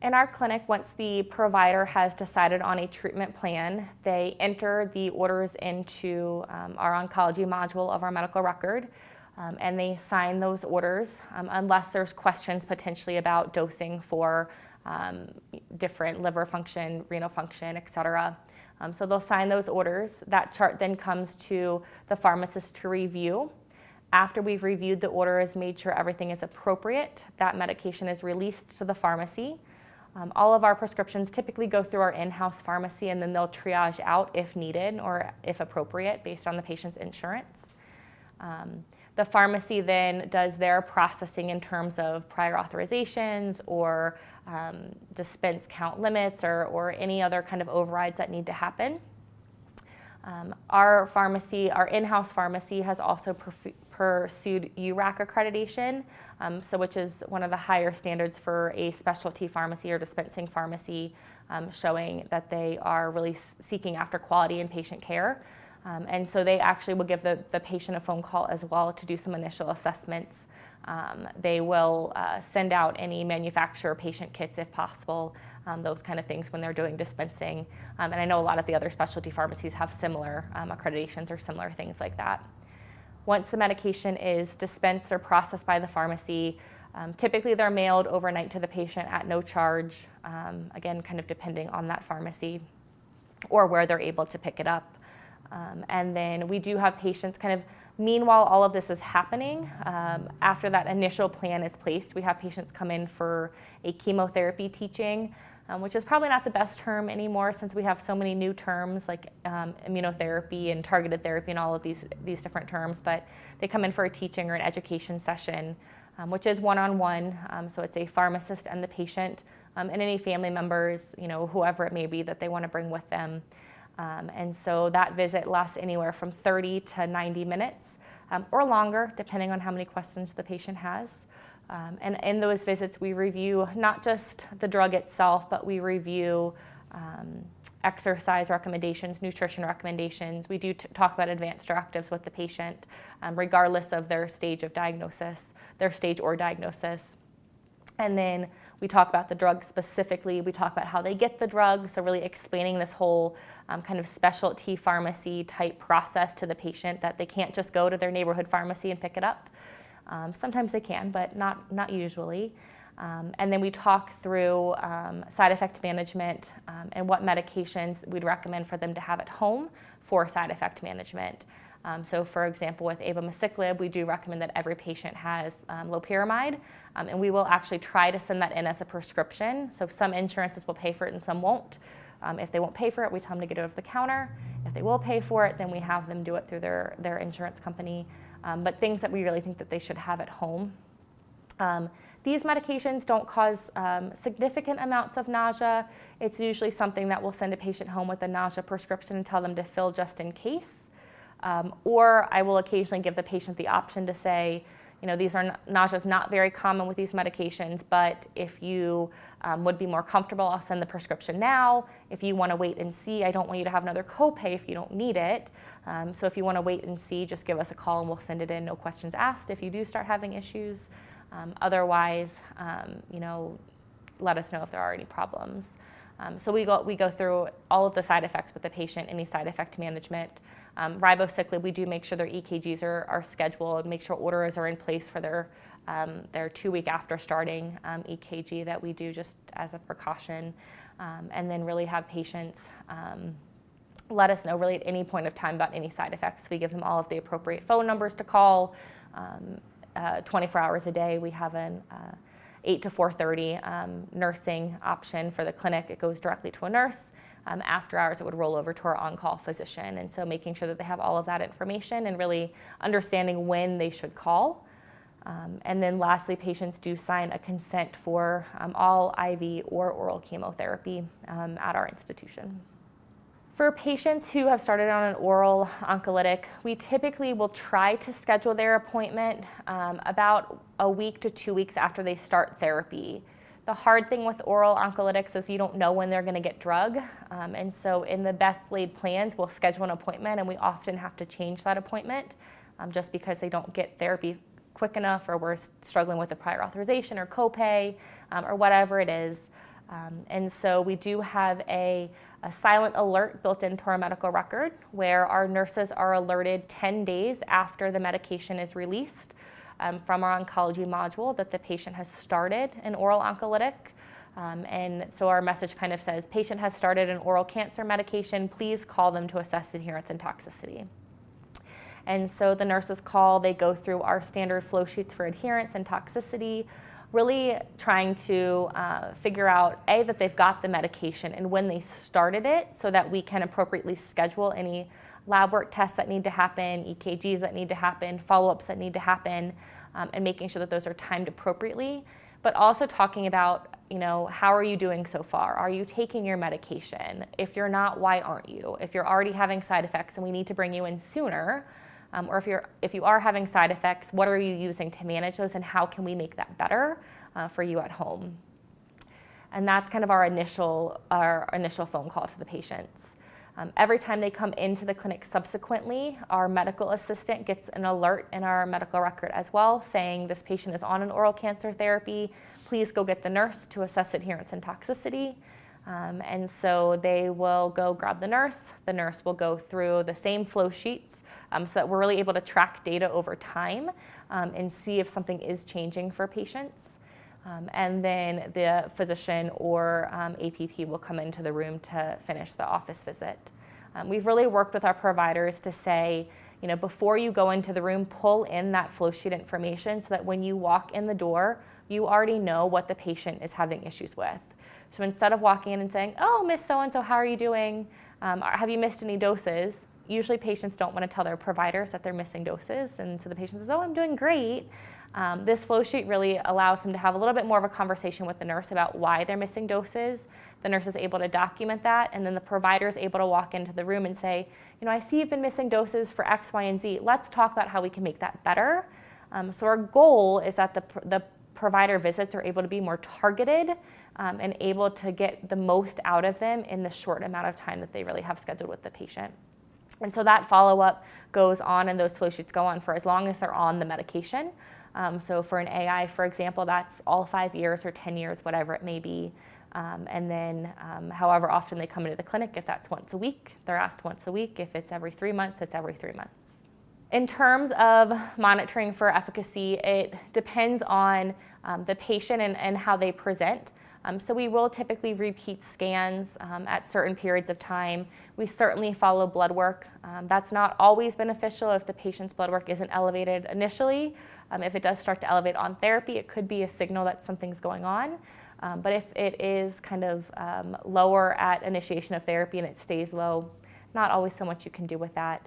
In our clinic, once the provider has decided on a treatment plan, they enter the orders into our oncology module of our medical record, and they sign those orders unless there's questions potentially about dosing for different liver function, renal function, et cetera. So they'll sign those orders. That chart then comes to the pharmacist to review. After we've reviewed the orders, made sure everything is appropriate, that medication is released to the pharmacy. All of our prescriptions typically go through our in-house pharmacy, and then they'll triage out if needed or if appropriate based on the patient's insurance. The pharmacy then does their processing in terms of prior authorizations or dispense count limits or any other kind of overrides that need to happen. Our pharmacy, our in-house pharmacy, has also pursued URAC accreditation, which is one of the higher standards for a specialty pharmacy or dispensing pharmacy, showing that they are really seeking after quality in patient care. And so they actually will give the patient a phone call as well to do some initial assessments. They will send out any manufacturer patient kits if possible, those kind of things when they're doing dispensing. And I know a lot of the other specialty pharmacies have similar accreditations or similar things like that. Once the medication is dispensed or processed by the pharmacy, typically they're mailed overnight to the patient at no charge, again, kind of depending on that pharmacy or where they're able to pick it up. And then we do have patients kind of, meanwhile all of this is happening, after that initial plan is placed, we have patients come in for a chemotherapy teaching, which is probably not the best term anymore since we have so many new terms like immunotherapy and targeted therapy and all of these different terms, but they come in for a teaching or an education session, which is one-on-one, so it's a pharmacist and the patient, and any family members, whoever it may be that they want to bring with them. And so that visit lasts anywhere from 30 to 90 minutes or longer, depending on how many questions the patient has. And in those visits, we review not just the drug itself, but we review exercise recommendations, nutrition recommendations. We do talk about advanced directives with the patient, regardless of their stage of diagnosis, their stage or diagnosis. And then we talk about the drug specifically. We talk about how they get the drug, so really explaining this whole kind of specialty pharmacy type process to the patient, that they can't just go to their neighborhood pharmacy and pick it up. Sometimes they can, but not usually. And then we talk through side effect management and what medications we'd recommend for them to have at home for side effect management. So for example, with abemaciclib, we do recommend that every patient has loperamide, and we will actually try to send that in as a prescription. So some insurances will pay for it and some won't. If they won't pay for it, we tell them to get it over the counter. If they will pay for it, then we have them do it through their insurance company. But things that we really think that they should have at home. These medications don't cause significant amounts of nausea. It's usually something that we'll send a patient home with a nausea prescription and tell them to fill just in case. Or I will occasionally give the patient the option to say, nausea is not very common with these medications, but if you would be more comfortable, I'll send the prescription now. If you want to wait and see, I don't want you to have another copay if you don't need it. So if you want to wait and see, just give us a call and we'll send it in, no questions asked, if you do start having issues. Otherwise, let us know if there are any problems. So we go through all of the side effects with the patient, any side effect management. Ribociclib, we do make sure their EKGs are scheduled, make sure orders are in place for their 2 week after starting EKG that we do just as a precaution, and then really have patients let us know really at any point of time about any side effects. We give them all of the appropriate phone numbers to call. 24 hours a day, we have an 8 to 4:30 nursing option for the clinic. It goes directly to a nurse. After hours, it would roll over to our on-call physician. And so making sure that they have all of that information and really understanding when they should call. And then lastly, patients do sign a consent for all IV or oral chemotherapy at our institution. For patients who have started on an oral oncolytic, we typically will try to schedule their appointment about a week to 2 weeks after they start therapy. The hard thing with oral oncolytics is you don't know when they're going to get drug, and so in the best laid plans, we'll schedule an appointment, and we often have to change that appointment just because they don't get therapy quick enough, or we're struggling with a prior authorization or copay, or whatever it is. And so we do have a silent alert built into our medical record where our nurses are alerted 10 days after the medication is released from our oncology module that the patient has started an oral oncolytic. And so our message kind of says, patient has started an oral cancer medication, please call them to assess adherence and toxicity. And so the nurses call, they go through our standard flow sheets for adherence and toxicity, really trying to figure out, A, that they've got the medication and when they started it so that we can appropriately schedule any lab work tests that need to happen, EKGs that need to happen, follow-ups that need to happen, and making sure that those are timed appropriately. But also talking about, how are you doing so far? Are you taking your medication? If you're not, why aren't you? If you're already having side effects and we need to bring you in sooner, or if you are having side effects, what are you using to manage those and how can we make that better for you at home? And that's kind of our initial phone call to the patients. Every time they come into the clinic subsequently, our medical assistant gets an alert in our medical record as well saying this patient is on an oral cancer therapy. Please go get the nurse to assess adherence and toxicity. And so they will go grab the nurse. The nurse will go through the same flow sheets so that we're really able to track data over time and see if something is changing for patients. And then the physician or APP will come into the room to finish the office visit. We've really worked with our providers to say, before you go into the room, pull in that flow sheet information so that when you walk in the door, you already know what the patient is having issues with. So instead of walking in and saying, oh, Miss So-and-so, how are you doing? Have you missed any doses? Usually patients don't want to tell their providers that they're missing doses. And so the patient says, oh, I'm doing great. This flow sheet really allows them to have a little bit more of a conversation with the nurse about why they're missing doses. The nurse is able to document that, and then the provider is able to walk into the room and say, I see you've been missing doses for X, Y, and Z. Let's talk about how we can make that better. So our goal is that the provider visits are able to be more targeted and able to get the most out of them in the short amount of time that they really have scheduled with the patient. And so that follow-up goes on, and those flow sheets go on for as long as they're on the medication. So for an AI, for example, that's all 5 years or 10 years, whatever it may be. And then however often they come into the clinic, if that's once a week, they're asked once a week. If it's every 3 months, it's every 3 months. In terms of monitoring for efficacy, it depends on the patient and how they present. So we will typically repeat scans at certain periods of time. We certainly follow blood work. That's not always beneficial if the patient's blood work isn't elevated initially. If it does start to elevate on therapy, it could be a signal that something's going on. But if it is kind of lower at initiation of therapy and it stays low, not always so much you can do with that.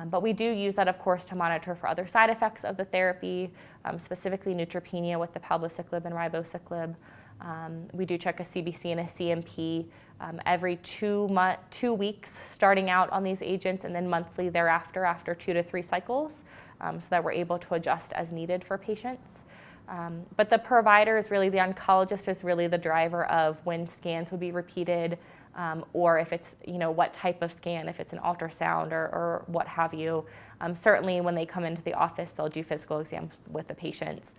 But we do use that, of course, to monitor for other side effects of the therapy, specifically neutropenia with the palbociclib and ribociclib. We do check a CBC and a CMP every 2 weeks starting out on these agents, and then monthly thereafter after 2 to 3 cycles, so that we're able to adjust as needed for patients. But the provider is really, the oncologist is really the driver of when scans would be repeated, or if it's, what type of scan, if it's an ultrasound or what have you. Certainly when they come into the office, they'll do physical exams with the patients.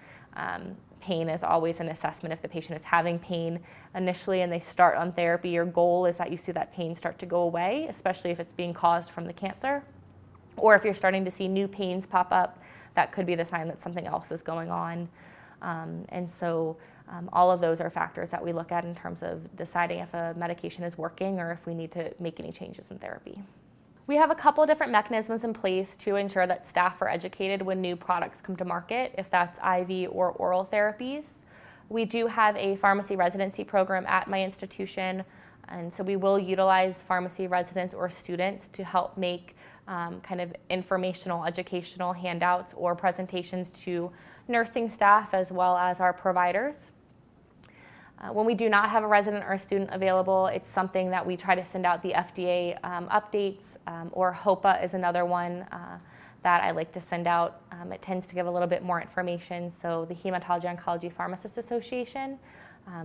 Pain is always an assessment. If the patient is having pain initially and they start on therapy, your goal is that you see that pain start to go away, especially if it's being caused from the cancer. Or if you're starting to see new pains pop up, that could be the sign that something else is going on. And so all of those are factors that we look at in terms of deciding if a medication is working or if we need to make any changes in therapy. We have a couple of different mechanisms in place to ensure that staff are educated when new products come to market, if that's IV or oral therapies. We do have a pharmacy residency program at my institution, and so we will utilize pharmacy residents or students to help make kind of informational, educational handouts or presentations to nursing staff as well as our providers. When we do not have a resident or a student available, it's something that we try to send out the FDA updates, or HOPA is another one that I like to send out. It tends to give a little bit more information. So the Hematology Oncology Pharmacists Association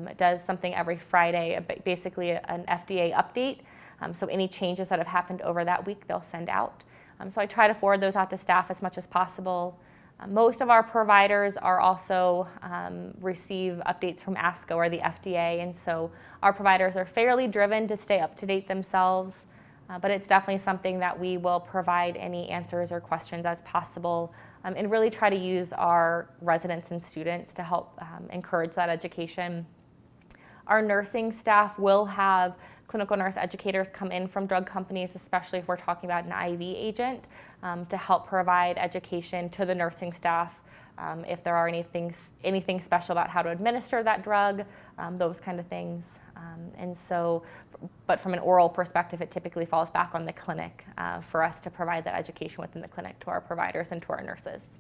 it does something every Friday, basically an FDA update. So any changes that have happened over that week, they'll send out. So I try to forward those out to staff as much as possible. Most of our providers are also receive updates from ASCO or the FDA, and so our providers are fairly driven to stay up to date themselves, but it's definitely something that we will provide any answers or questions as possible, and really try to use our residents and students to help encourage that education. Our nursing staff will have clinical nurse educators come in from drug companies, especially if we're talking about an IV agent, to help provide education to the nursing staff if there are anything special about how to administer that drug, those kind of things. And so, but from an oral perspective, it typically falls back on the clinic for us to provide that education within the clinic to our providers and to our nurses.